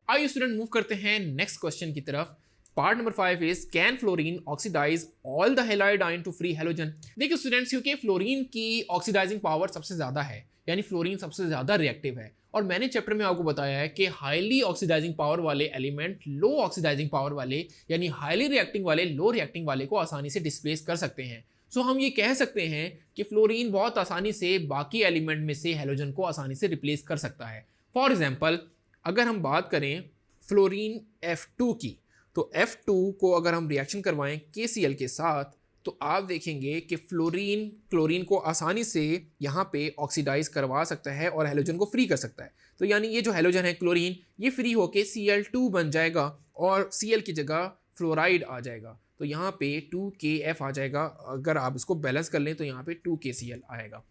आइए student move करते हैं नेक्स्ट क्वेश्चन की तरफ। Part number 5 is can fluorine oxidise all the halide ion to free halogen. देखिए स्टूडेंट्स, क्योंकि फ्लोरीन की ऑक्सीडाइजिंग पावर सबसे ज्यादा है, यानी फ्लोरीन सबसे ज्यादा रिएक्टिव है, और मैंने चैप्टर में आपको बताया है कि हाईली ऑक्सीडाइजिंग पावर वाले एलिमेंट लो ऑक्सीडाइजिंग पावर वाले यानी हाईली रिएक्टिंग वाले लो रिएक्टिंग वाले को आसानी से डिस्प्लेस कर सकते हैं। सो हम ये कह सकते हैं कि फ्लोरीन बहुत आसानी से बाकी एलिमेंट में से हैलोजन को आसानी से रिप्लेस कर सकता है। फॉर एग्जाम्पल, अगर हम बात करें फ्लोरीन F2 की, तो F2 को अगर हम रिएक्शन करवाएं KCl के साथ, तो आप देखेंगे कि फ्लोरीन क्लोरीन को आसानी से यहाँ पे ऑक्सीडाइज करवा सकता है और हैलोजन को फ्री कर सकता है। तो यानी ये जो हैलोजन है क्लोरीन, ये फ्री होके Cl2 बन जाएगा और Cl की जगह फ्लोराइड आ जाएगा। तो यहाँ पे 2KF आ जाएगा। अगर आप इसको बैलेंस कर लें तो यहाँ पे 2KCl आएगा।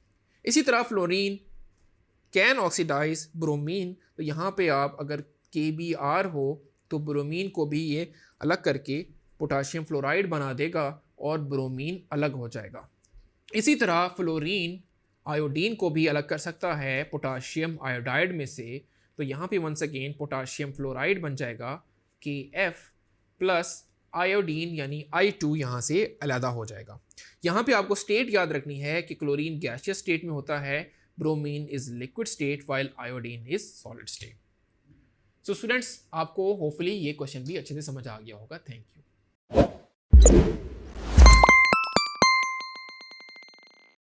इसी तरह फ्लोरीन कैन ऑक्सीडाइज ब्रोमीन, तो यहाँ पे आप अगर KBr हो तो ब्रोमीन को भी ये अलग करके पोटाशियम फ्लोराइड बना देगा और ब्रोमीन अलग हो जाएगा। इसी तरह फ्लोरीन आयोडीन को भी अलग कर सकता है पोटाशियम आयोडाइड में से। तो यहाँ पे वंस अगेन पोटाशियम फ्लोराइड बन जाएगा KF प्लस आयोडीन यानी I2 यहाँ से अलहदा हो जाएगा। यहाँ पे आपको स्टेट याद रखनी है कि क्लोरीन गैसियस स्टेट में होता है, bromine is liquid state while iodine is solid state. So students, आपको होपफुली ये क्वेश्चन भी अच्छे से समझ आ गया होगा। Thank you.